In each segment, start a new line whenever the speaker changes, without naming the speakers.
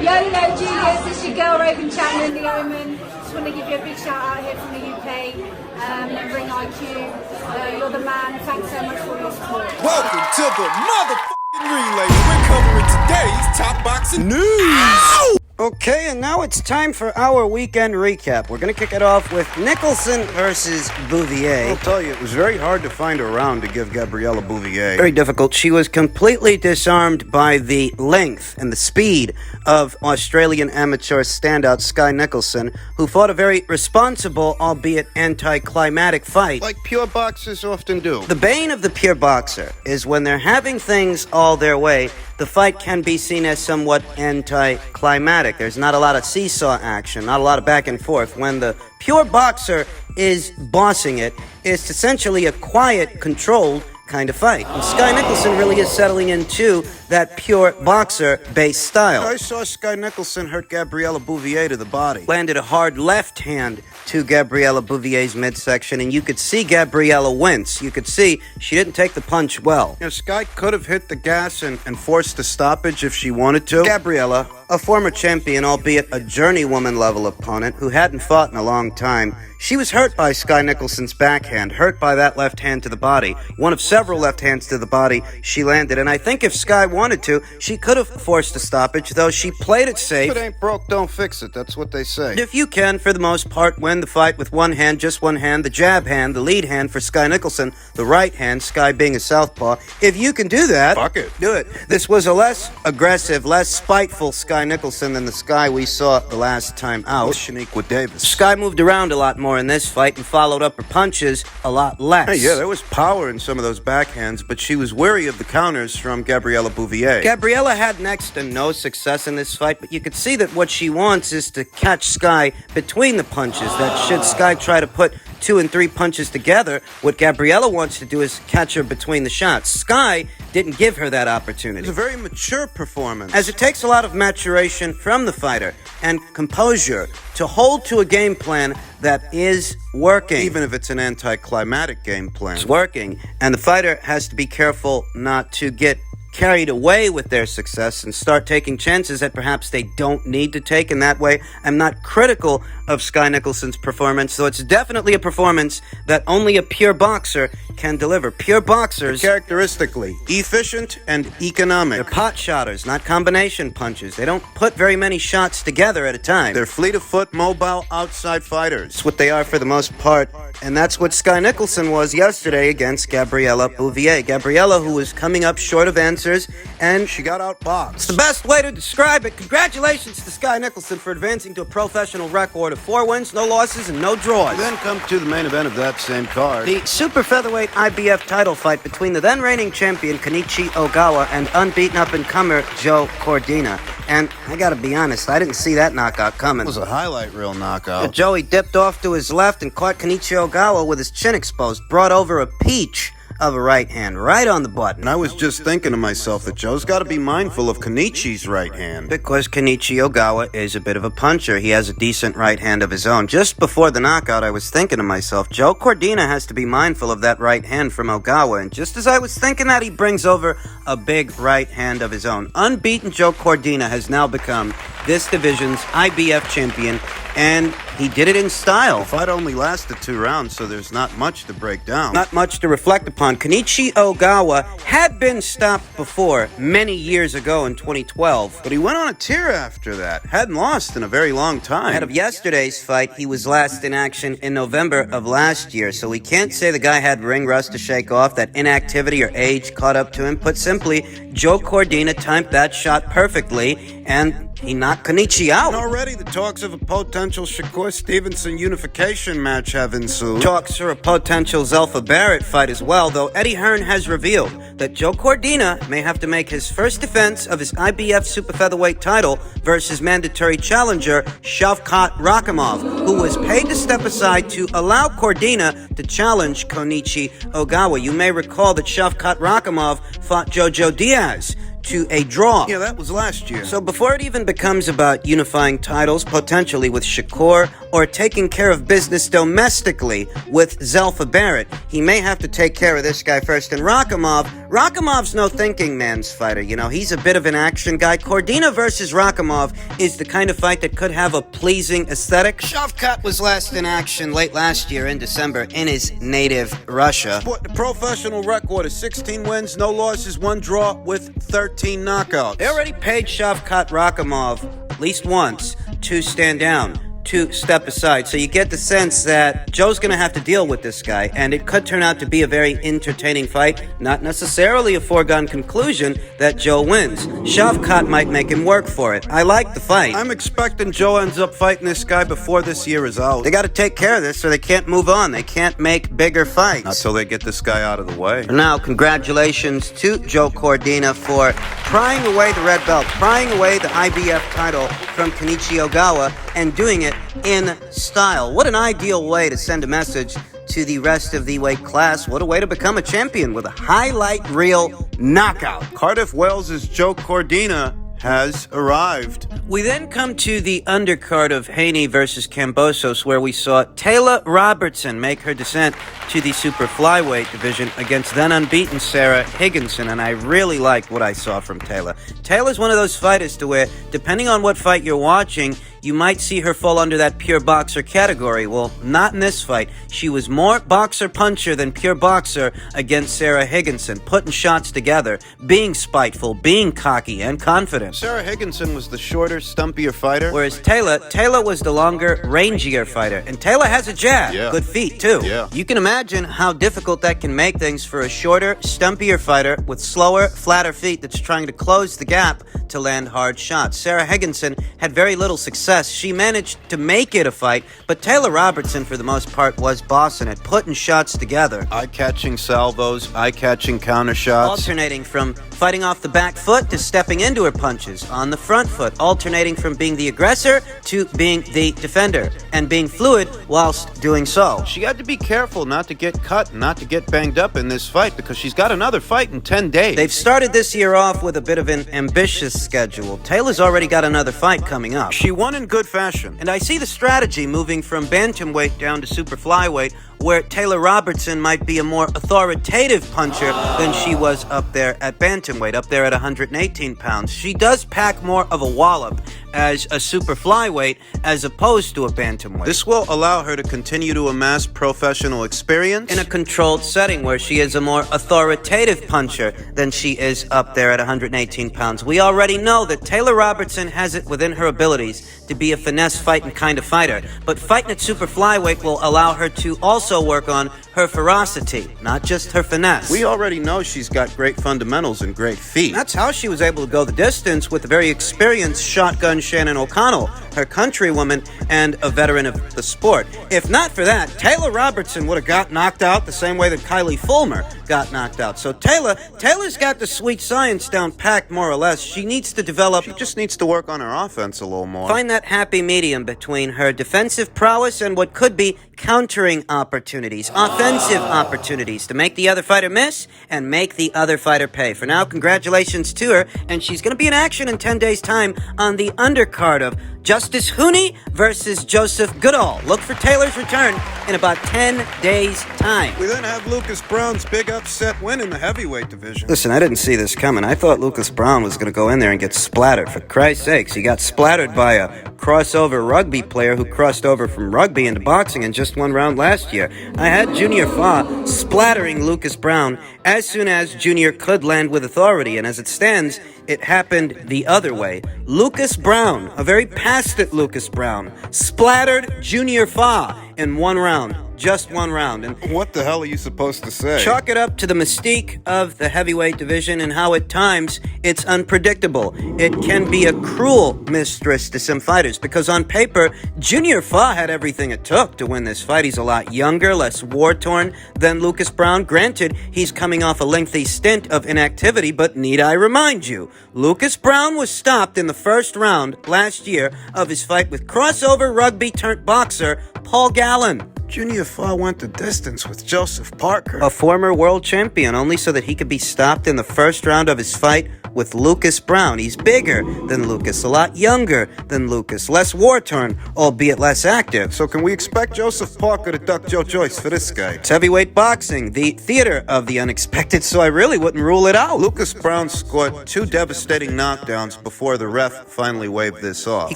YOLO Julius, it's your girl Raven Chapman, the Omen. Just want to give you a big shout out here from the UK. And Ring IQ, you're the man. Thanks so much for your support.
Welcome to the motherfucking relay. We're covering today's top boxing news. Ow!
Okay, and now it's time for our weekend recap. We're going to kick it off with Nicholson versus Bouvier.
I'll tell you, it was very hard to find a round to give Gabriella Bouvier.
Very difficult. She was completely disarmed by the length and the speed of Australian amateur standout Skye Nicholson, who fought a very responsible, albeit anticlimactic fight.
Like pure boxers often do.
The bane of the pure boxer is when they're having things all their way, the fight can be seen as somewhat anticlimactic. There's not a lot of seesaw action, not a lot of back and forth. When the pure boxer is bossing it, it's essentially a quiet, controlled kind of fight. And Skye Nicholson really is settling into that pure boxer-based style.
I saw Skye Nicholson hurt Gabriella Bouvier to the body.
Landed a hard left hand to Gabriella Bouvier's midsection, and you could see Gabriella wince. You could see she didn't take the punch well.
You know, Skye could have hit the gas and forced a stoppage if she wanted to.
Gabriella, a former champion, albeit a journeywoman-level opponent who hadn't fought in a long time, she was hurt by Skye Nicholson's backhand, hurt by that left hand to the body. One of several left hands to the body she landed, and I think if Skye wanted to, she could have forced a stoppage, though she played it safe.
If it ain't broke, don't fix it. That's what they say.
If you can, for the most part, win the fight with one hand, just one hand, the jab hand, the lead hand for Skye Nicholson, the right hand, Skye being a southpaw. If you can do that,
fuck it.
Do it. This was a less aggressive, less spiteful Skye Nicholson than the Skye we saw the last time out.
Shaniqua Davis.
Skye moved around a lot more in this fight and followed up her punches a lot less.
Hey, yeah, there was power in some of those backhands, but she was wary of the counters from Gabriella Bouvier.
Gabriella had next to no success in this fight, but you could see that what she wants is to catch Skye between the punches. That should Skye try to put 2 and 3 punches together, what Gabriella wants to do is catch her between the shots. Skye didn't give her that opportunity.
It was a very mature performance.
As it takes a lot of maturation from the fighter and composure to hold to a game plan that is working.
Even if it's an anticlimactic game plan.
It's working, and the fighter has to be careful not to get carried away with their success and start taking chances that perhaps they don't need to take. In that way, I'm not critical of Skye Nicholson's performance, though it's definitely a performance that only a pure boxer can deliver. Pure boxers,
characteristically efficient and economic.
They're pot shotters, not combination punches. They don't put very many shots together at a time.
They're fleet of foot, mobile, outside fighters.
That's what they are for the most part, and that's what Skye Nicholson was yesterday against Gabriella Bouvier. Gabriella, who was coming up short of answers, and
she got outboxed.
It's the best way to describe it. Congratulations to Skye Nicholson for advancing to a professional record of 4 wins, no losses, and no draws.
Then come to the main event of that same card.
The super featherweight IBF title fight between the then reigning champion Konichi Ogawa and unbeaten up-and-comer Joe Córdina. And I gotta be honest, I didn't see that knockout coming.
It was a highlight reel knockout.
Joey dipped off to his left and caught Konichi Ogawa with his chin exposed, brought over a peach of a right hand, right on the button.
And I was just thinking to myself that Joe's got to be mindful of Konichi's right hand.
Because Konichi Ogawa is a bit of a puncher. He has a decent right hand of his own. Just before the knockout, I was thinking to myself, Joe Cordina has to be mindful of that right hand from Ogawa. And just as I was thinking that, he brings over a big right hand of his own. Unbeaten Joe Cordina has now become this division's IBF champion, and he did it in style.
The fight only lasted 2 rounds, so there's not much to break down.
Not much to reflect upon. Konichi Ogawa had been stopped before, many years ago in 2012.
But he went on a tear after that. Hadn't lost in a very long time.
Ahead of yesterday's fight, he was last in action in November of last year, so we can't say the guy had ring rust to shake off, that inactivity or age caught up to him. Put simply, Joe Cordina timed that shot perfectly, and he knocked Konichi out.
And already the talks of a potential Shakur-Stevenson unification match have ensued.
Talks for a potential Zelfa Barrett fight as well, though Eddie Hearn has revealed that Joe Cordina may have to make his first defense of his IBF super featherweight title versus mandatory challenger Shavkat Rakhimov, who was paid to step aside to allow Cordina to challenge Konichi Ogawa. You may recall that Shavkat Rakhimov fought Jojo Diaz. to a draw.
Yeah, that was last year.
So before it even becomes about unifying titles, potentially with Shakur, or taking care of business domestically with Zelfa Barrett, he may have to take care of this guy first. And Rakimov's no thinking man's fighter. You know, he's a bit of an action guy. Córdina versus Rakimov is the kind of fight that could have a pleasing aesthetic. Shavkat was last in action late last year in December in his native Russia.
But the professional record is 16 wins, no losses, 1 draw with 13 knockouts.
They already paid Shavkat Rakimov at least once to stand down, to step aside. So you get the sense that Joe's going to have to deal with this guy, and it could turn out to be a very entertaining fight. Not necessarily a foregone conclusion that Joe wins. Shavkat might make him work for it. I like the fight.
I'm expecting Joe ends up fighting this guy before this year is out.
They got to take care of this so they can't move on. They can't make bigger fights.
Not till they get this guy out of the way.
Now, congratulations to Joe Cordina for prying away the red belt, prying away the IBF title from Konichi Ogawa, and doing it in style. What an ideal way to send a message to the rest of the weight class. What a way to become a champion with a highlight reel knockout.
Cardiff, Wales's Joe Cordina has arrived.
We then come to the undercard of Haney versus Kambosos, where we saw Taylor Robertson make her descent to the super flyweight division against then unbeaten Sarah Higginson, and I really liked what I saw from Taylor. Taylor's one of those fighters to where, depending on what fight you're watching, you might see her fall under that pure boxer category. Well, not in this fight. She was more boxer-puncher than pure boxer against Sarah Higginson, putting shots together, being spiteful, being cocky, and confident.
Sarah Higginson was the shorter, stumpier fighter.
Whereas Taylor was the longer, rangier fighter. And Taylor has a jab.
Yeah.
Good feet, too.
Yeah.
You can imagine how difficult that can make things for a shorter, stumpier fighter with slower, flatter feet that's trying to close the gap to land hard shots. Sarah Higginson had very little success. She managed to make it a fight, but Taylor Robertson, for the most part, was bossing it, putting shots together.
Eye-catching salvos, eye-catching counter shots.
Alternating from fighting off the back foot to stepping into her punches on the front foot. Alternating from being the aggressor to being the defender. And being fluid whilst doing so.
She had to be careful not to get cut, not to get banged up in this fight, because she's got another fight in 10 days.
They've started this year off with a bit of an ambitious schedule. Taylor's already got another fight coming up.
She won in good fashion.
And I see the strategy moving from bantamweight down to super flyweight, where Taylor Robertson might be a more authoritative puncher than she was up there at bantamweight, up there at 118 pounds. She does pack more of a wallop as a super flyweight as opposed to a bantamweight.
This will allow her to continue to amass professional experience
in a controlled setting where she is a more authoritative puncher than she is up there at 118 pounds. We already know that Taylor Robertson has it within her abilities to be a finesse fighting kind of fighter, but fighting at super flyweight will allow her to also work on her ferocity, not just her finesse.
We already know she's got great fundamentals and great feet.
That's how she was able to go the distance with a very experienced shotgun Shannon O'Connell, her countrywoman and a veteran of the sport. If not for that, Taylor Robertson would have got knocked out the same way that Kylie Fulmer got knocked out. So Taylor's got the sweet science down packed more or less. She needs to develop.
She just needs to work on her offense a little more.
Find that happy medium between her defensive prowess and what could be countering opportunities, offensive opportunities to make the other fighter miss and make the other fighter pay. For now, congratulations to her, and she's going to be in action in 10 days' time on the undercard of Justice Haney versus Joseph Goodall. Look for Taylor's return in about 10 days' time.
We then have Lucas Browne's big upset win in the heavyweight division.
Listen, I didn't see this coming. I thought Lucas Browne was going to go in there and get splattered. For Christ's sakes, he got splattered by a crossover rugby player who crossed over from rugby into boxing in just one round last year. I had Junior Fa splattering Lucas Browne as soon as Junior could land with authority, and as it stands, it happened the other way. Lucas Browne, a very passionate Lucas Browne, splattered Junior Fa in one round. Just one round. And
what the hell are you supposed to say?
Chalk it up to the mystique of the heavyweight division and how at times it's unpredictable. It can be a cruel mistress to some fighters because on paper, Junior Fa had everything it took to win this fight. He's a lot younger, less war-torn than Lucas Browne. Granted, he's coming off a lengthy stint of inactivity, but need I remind you, Lucas Browne was stopped in the first round last year of his fight with crossover rugby-turned-boxer Paul Gallen.
Junior Fa went the distance with Joseph Parker,
a former world champion, only so that he could be stopped in the first round of his fight with Lucas Browne. He's bigger than Lucas, a lot younger than Lucas, less war-torn, albeit less active.
So can we expect Joseph Parker to duck Joe Joyce for this guy?
It's heavyweight boxing, the theater of the unexpected, so I really wouldn't rule it out.
Lucas Browne scored 2 devastating knockdowns before the ref finally waved this off.
He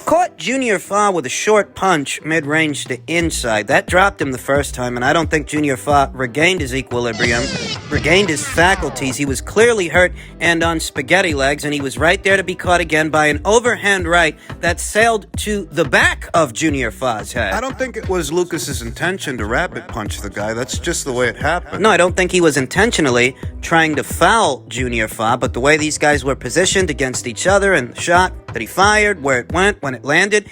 caught Junior Fa with a short punch mid-range to inside. That dropped him the first time, and I don't think Junior Fa regained his equilibrium, regained his faculties. He was clearly hurt and on spaghetti legs, and he was right there to be caught again by an overhand right that sailed to the back of Junior Fa's head.
I don't think it was Lucas's intention to rapid punch the guy. That's just the way it happened.
No, I don't think he was intentionally trying to foul Junior Fa, but the way these guys were positioned against each other and the shot that he fired, where it went, when it landed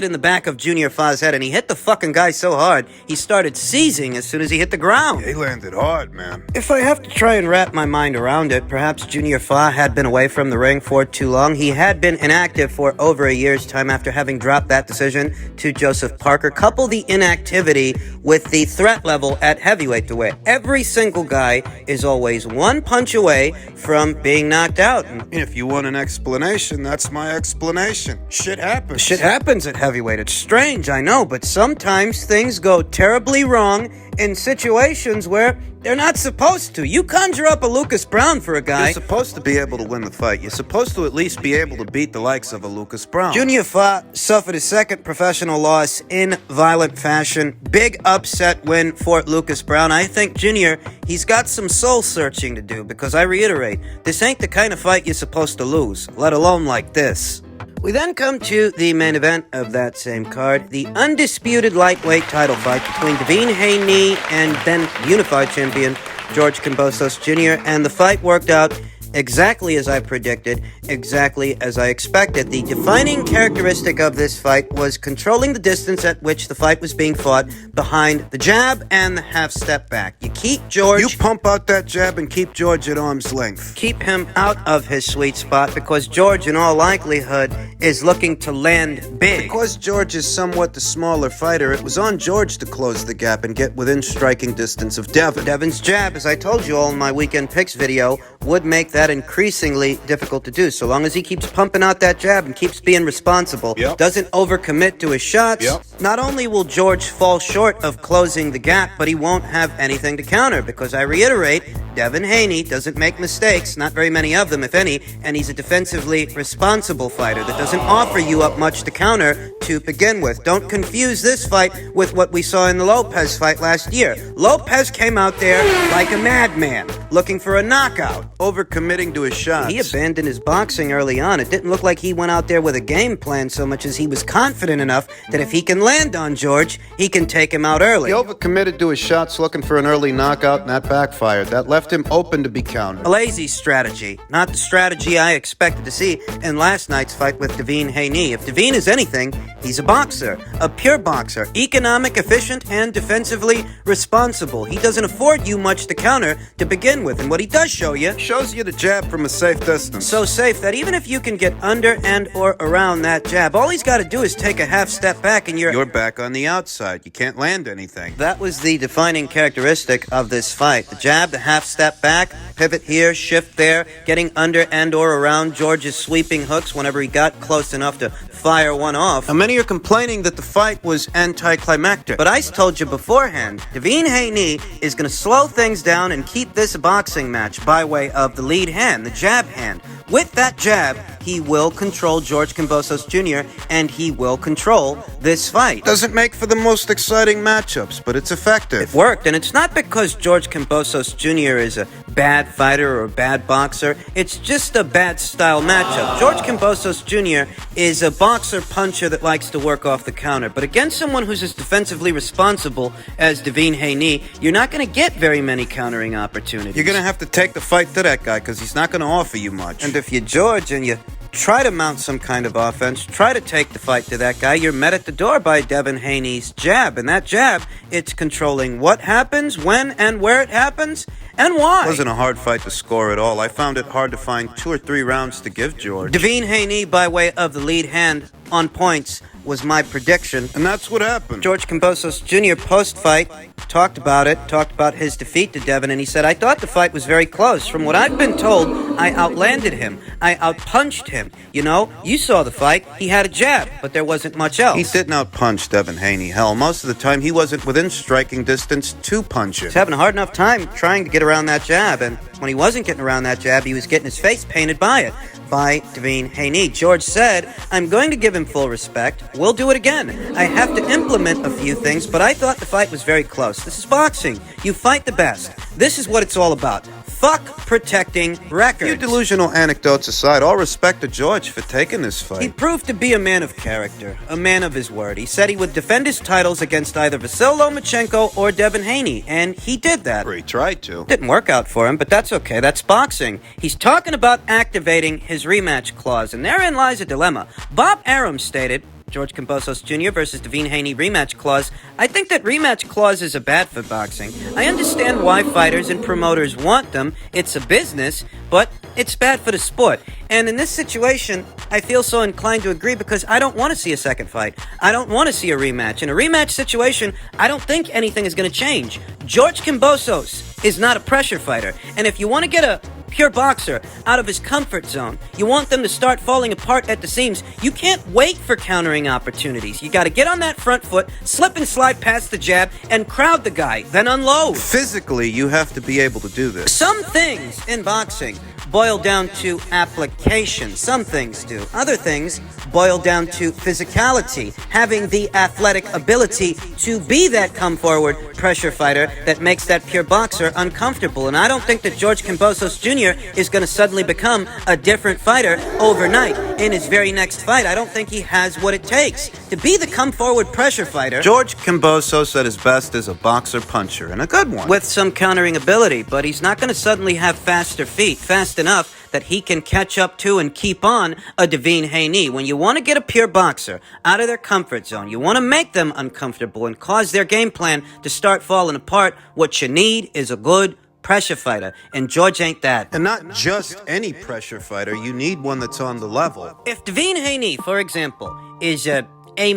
in the back of Junior Fa's head, and he hit the fucking guy so hard, he started seizing as soon as he hit the ground.
He landed hard, man.
If I have to try and wrap my mind around it, perhaps Junior Fa had been away from the ring for too long. He had been inactive for over a year's time after having dropped that decision to Joseph Parker. Couple the inactivity with the threat level at heavyweight, to where every single guy is always one punch away from being knocked out. And
If you want an explanation, that's my explanation. Shit happens.
shit happens at heavyweight. It's strange, I know, but sometimes things go terribly wrong in situations where they're not supposed to. You conjure up a Lucas Browne for a guy.
You're supposed to be able to win the fight. You're supposed to at least be able to beat the likes of a Lucas Browne.
Junior Fa suffered his second professional loss in violent fashion. Big upset win for Lucas Browne. I think Junior, he's got some soul searching to do, because I reiterate, this ain't the kind of fight you're supposed to lose, let alone like this. We then come to the main event of that same card, the undisputed lightweight title fight between Dion Haney and then unified champion George Kambosos Jr., and the fight worked out exactly as I predicted, exactly as I expected. The defining characteristic of this fight was controlling the distance at which the fight was being fought behind the jab and the half step back. You keep George...
You pump out that jab and keep George at arm's length.
Keep him out of his sweet spot, because George, in all likelihood, is looking to land big.
Because George is somewhat the smaller fighter, it was on George to close the gap and get within striking distance of Devin.
Devin's jab, as I told you all in my weekend picks video, would make that increasingly difficult to do. So long as he keeps pumping out that jab and keeps being responsible, doesn't overcommit to his shots, not only will George fall short of closing the gap, but he won't have anything to counter, because I reiterate, Dion Haney doesn't make mistakes, not very many of them, if any, and he's a defensively responsible fighter that doesn't offer you up much to counter to begin with. Don't confuse this fight with what we saw in the Lopez fight last year. Lopez came out there like a madman, looking for a knockout.
Overcommitting to his shots.
He abandoned his boxing early on. It didn't look like he went out there with a game plan so much as he was confident enough that if he can land on George, he can take him out early.
He overcommitted to his shots looking for an early knockout, and that backfired. That left him open to be countered.
A lazy strategy. Not the strategy I expected to see in last night's fight with Dion Haney. If Dion is anything, he's a boxer. A pure boxer. Economic, efficient, and defensively responsible. He doesn't afford you much to counter to begin with, and what he does show you...
Shows you the jab from a safe distance.
So safe that even if you can get under and or around that jab, all he's got to do is take a half step back and you're
back on the outside. You can't land anything.
That was the defining characteristic of this fight. The jab, the half step back, pivot here, shift there, getting under and or around George's sweeping hooks whenever he got close enough to fire one off.
Now, many are complaining that the fight was anticlimactic.
But I told you beforehand, Dion Haney is going to slow things down and keep this a boxing match by way of the lead hand, the jab hand. With that jab, he will control George Kambosos Jr., and he will control this fight.
Doesn't make for the most exciting matchups, but it's effective.
It worked, and it's not because George Kambosos Jr. is a bad fighter or a bad boxer. It's just a bad style matchup. George Kambosos Jr. is a boxer puncher that likes to work off the counter, but against someone who's as defensively responsible as Dion Haney, you're not going to get very many countering opportunities.
You're going to have to take the fight to that guy, because he's not going to offer you much.
And if you're George and you try to mount some kind of offense, try to take the fight to that guy, you're met at the door by Dion Haney's jab. And that jab, it's controlling what happens, when and where it happens, and why.
It wasn't a hard fight to score at all. I found it hard to find 2 or 3 rounds to give George.
Dion Haney, by way of the lead hand on points, was my prediction.
And that's what happened.
George Kambosos Jr. post-fight talked about his defeat to Devin, and he said, I thought the fight was very close. From what I've been told, I outlanded him. I outpunched him. You know, you saw the fight. He had a jab, but there wasn't much else.
He didn't outpunch Devin Haney. Hell, most of the time he wasn't within striking distance to punch him.
He's having a hard enough time trying to get around that jab, and when he wasn't getting around that jab, he was getting his face painted by it. By Devin Haney. George said, I'm going to give him full respect. We'll do it again. I have to implement a few things, but I thought the fight was very close. This is boxing. You fight the best. This is what it's all about. Fuck protecting records.
Few delusional anecdotes aside, all respect to George for taking this fight.
He proved to be a man of character, a man of his word. He said he would defend his titles against either Vasyl Lomachenko or Devin Haney, and he did that.
Or he tried to.
Didn't work out for him, but that's okay. That's boxing. He's talking about activating his rematch clause, and therein lies a dilemma. Bob Arum stated, George Kambosos Jr. versus Devin Haney rematch clause. I think that rematch clauses are bad for boxing. I understand why fighters and promoters want them. It's a business, but it's bad for the sport. And in this situation, I feel so inclined to agree because I don't want to see a second fight. I don't want to see a rematch. In a rematch situation, I don't think anything is going to change. George Kambosos is not a pressure fighter. And if you want to get a pure boxer out of his comfort zone, you want them to start falling apart at the seams, you can't wait for countering opportunities. You got to get on that front foot, slip and slide past the jab, and crowd the guy, then unload.
Physically, you have to be able to do this.
Some things in boxing boil down to application. Some things do. Other things boil down to physicality, having the athletic ability to be that come-forward pressure fighter that makes that pure boxer uncomfortable. And I don't think that George Kambosos Jr. is going to suddenly become a different fighter overnight in his very next fight. I don't think he has what it takes to be the come-forward pressure fighter.
George Kambosos at his best is a boxer-puncher, and a good one.
With some countering ability, but he's not going to suddenly have faster feet, fast enough that he can catch up to and keep on a Devin Haney. When you want to get a pure boxer out of their comfort zone, you want to make them uncomfortable and cause their game plan to start falling apart, what you need is a good pressure fighter, and George ain't that.
And not just any pressure fighter, you need one that's on the level.
If Devin Haney, for example, is a A-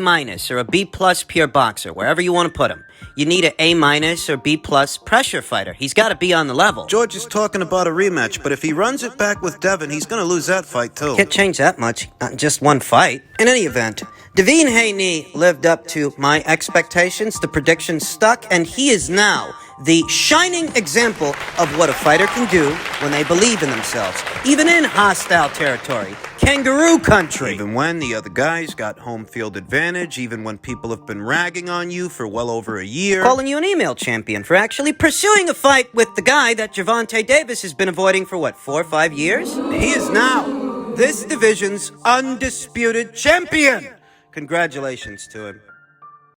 or a B+ pure boxer, wherever you want to put him, you need an A- or B+ pressure fighter. He's got to be on the level.
George is talking about a rematch, but if he runs it back with Devin, he's going to lose that fight too.
Can't change that much, not just one fight. In any event, Devin Haney lived up to my expectations. The prediction stuck, and he is now the shining example of what a fighter can do when they believe in themselves, even in hostile territory, kangaroo country.
Even when the other guys got home field advantage, even when people have been ragging on you for well over a year.
Calling you an email champion for actually pursuing a fight with the guy that Gervonta Davis has been avoiding for, 4 or 5 years? He is now this division's undisputed champion. Congratulations to him.